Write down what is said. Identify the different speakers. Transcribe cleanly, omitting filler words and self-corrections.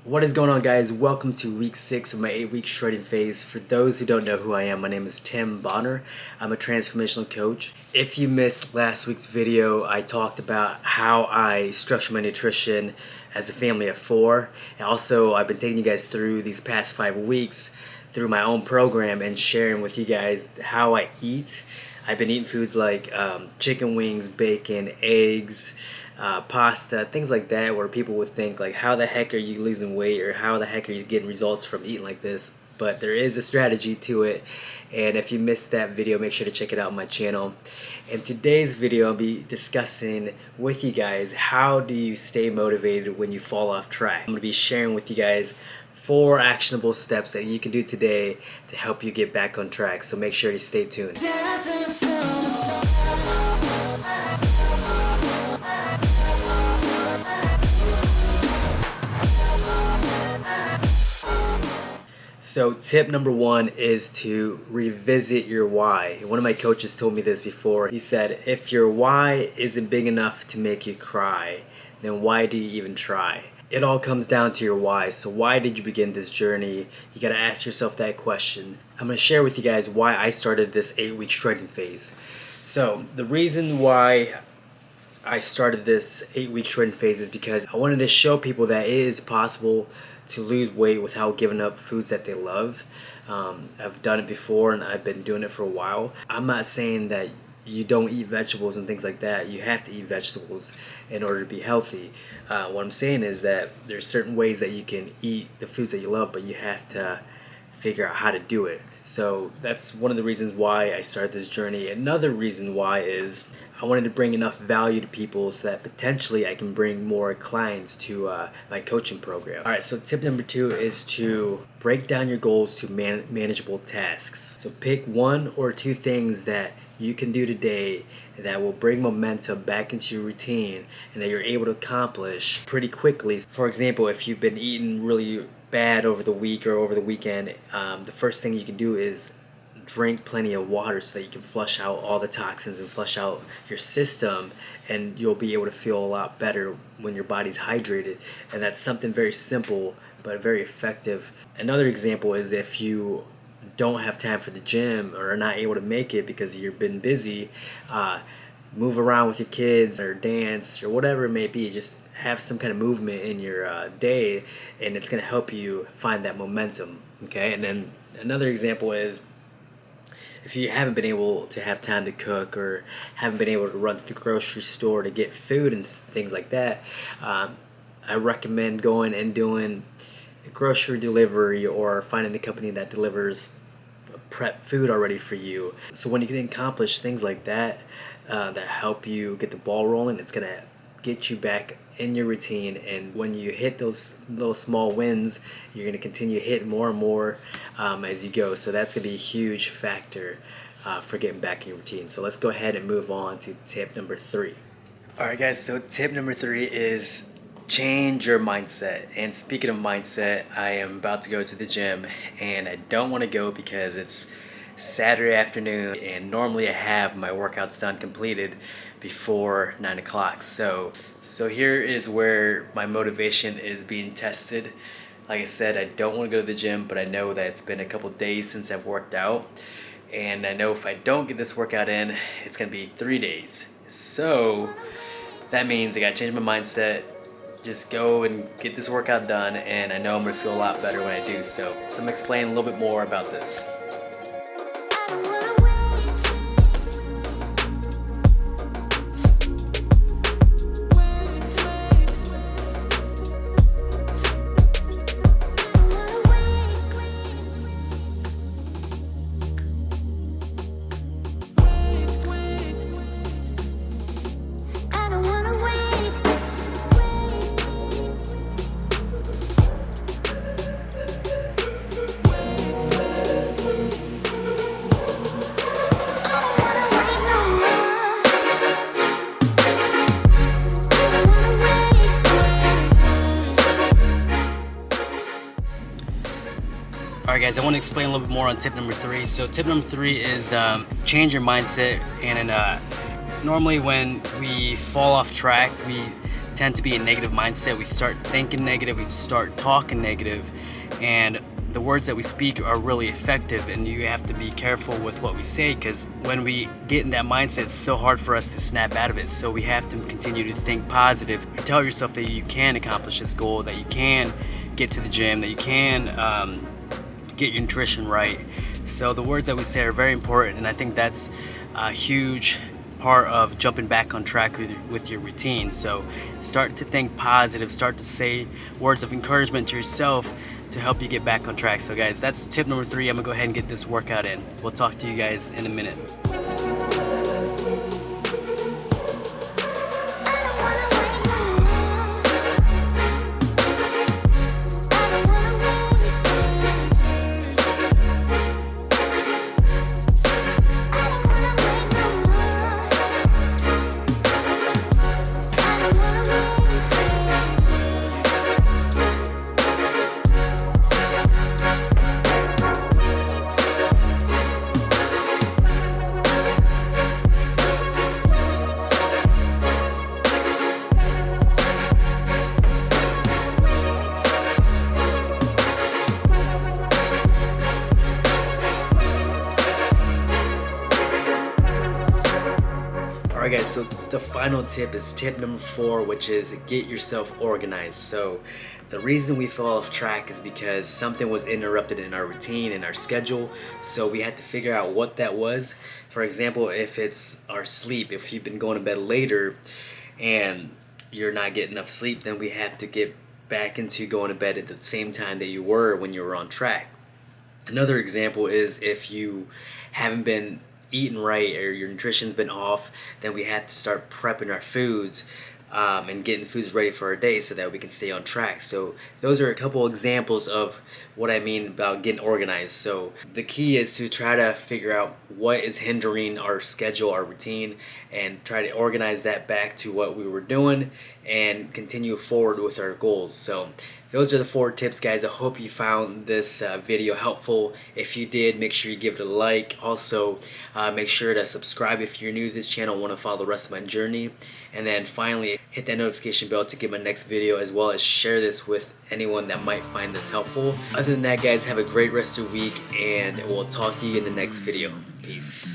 Speaker 1: What is going on, guys? Welcome to week 6 of my 8-week shredding phase. For those who don't know who I am, my name is Bohner. I'm a transformational coach. If you missed last week's video, I talked about how I structure my nutrition as a family of 4. And also, I've been taking you guys through these past 5 weeks through my own program and sharing with you guys how I eat. I've been eating foods like chicken wings, bacon, eggs, pasta, things like that, where people would think like, how the heck are you losing weight, or how the heck are you getting results from eating like this? But there is a strategy to it, and if you missed that video, make sure to check it out on my channel. In today's video, I'll be discussing with you guys, how do you stay motivated when you fall off track. I'm going to be sharing with you guys 4 actionable steps that you can do today to help you get back on track, so make sure to stay tuned. So tip number 1 is to revisit your why. One of my coaches told me this before. He said, if your why isn't big enough to make you cry, then why do you even try? It all comes down to your why. So why did you begin this journey? You gotta ask yourself that question. I'm gonna share with you guys why I started this 8-week shredding phase. So the reason why I started this 8-week shredding phase is because I wanted to show people that it is possible to lose weight without giving up foods that they love. I've done it before, and I've been doing it for a while. I'm not saying that you don't eat vegetables and things like that. You have to eat vegetables in order to be healthy. What I'm saying is that there's certain ways that you can eat the foods that you love, but you have to figure out how to do it. So that's one of the reasons why I started this journey. Another reason why is I wanted to bring enough value to people so that potentially I can bring more clients to my coaching program. Alright, so tip number 2 is to break down your goals to manageable tasks. So pick 1 or 2 things that you can do today that will bring momentum back into your routine and that you're able to accomplish pretty quickly. For example, if you've been eating really bad over the week or over the weekend, the first thing you can do is drink plenty of water so that you can flush out all the toxins and flush out your system, and you'll be able to feel a lot better when your body's hydrated. And that's something very simple but very effective. Another example is if you don't have time for the gym or are not able to make it because you've been busy, move around with your kids or dance or whatever it may be. Just have some kind of movement in your day, and it's going to help you find that momentum. Okay, and then another example is if you haven't been able to have time to cook or haven't been able to run to the grocery store to get food and things like that, I recommend going and doing a grocery delivery or finding a company that delivers prep food already for you. So when you can accomplish things like that that help you get the ball rolling, it's gonna get you back in your routine, and when you hit those little small wins, you're going to continue to hit more and more as you go. So that's going to be a huge factor for getting back in your routine. So let's go ahead and move on to tip number 3. Alright guys, so tip number 3 is change your mindset. And speaking of mindset, I am about to go to the gym, and I don't want to go because it's Saturday afternoon, and normally I have my workouts done completed before 9 o'clock. So here is where my motivation is being tested. Like I said, I don't want to go to the gym, but I know that it's been a couple days since I've worked out, and I know if I don't get this workout in, it's gonna be 3 days. So that means I gotta change my mindset, just go and get this workout done, and I know I'm gonna feel a lot better when I do so. So I'm gonna explain a little bit more about this. Alright guys, I want to explain a little bit more on tip number 3. So tip number 3 is change your mindset. And normally when we fall off track, we tend to be a negative mindset. We start thinking negative, we start talking negative, and the words that we speak are really effective, and you have to be careful with what we say, because when we get in that mindset, it's so hard for us to snap out of it. So we have to continue to think positive and tell yourself that you can accomplish this goal, that you can get to the gym, that you can get your nutrition right. So the words that we say are very important, and I think that's a huge part of jumping back on track with your routine. So start to think positive, start to say words of encouragement to yourself to help you get back on track. So guys, that's tip number 3. I'm gonna go ahead and get this workout in. We'll talk to you guys in a minute. Alright guys, so the final tip is tip number 4, which is get yourself organized. So the reason we fell off track is because something was interrupted in our routine, in our schedule, so we had to figure out what that was. For example, if it's our sleep, if you've been going to bed later and you're not getting enough sleep, then we have to get back into going to bed at the same time that you were when you were on track. Another example is if you haven't been eating right or your nutrition's been off, then we have to start prepping our foods and getting foods ready for our day so that we can stay on track. So those are a couple examples of what I mean about getting organized. So the key is to try to figure out what is hindering our schedule, our routine, and try to organize that back to what we were doing and continue forward with our goals. So those are the 4 tips, guys. I hope you found this video helpful. If you did, make sure you give it a like. Also, make sure to subscribe if you're new to this channel and want to follow the rest of my journey. And then finally, hit that notification bell to get my next video, as well as share this with anyone that might find this helpful. Other than that, guys, have a great rest of your week, and we'll talk to you in the next video. Peace.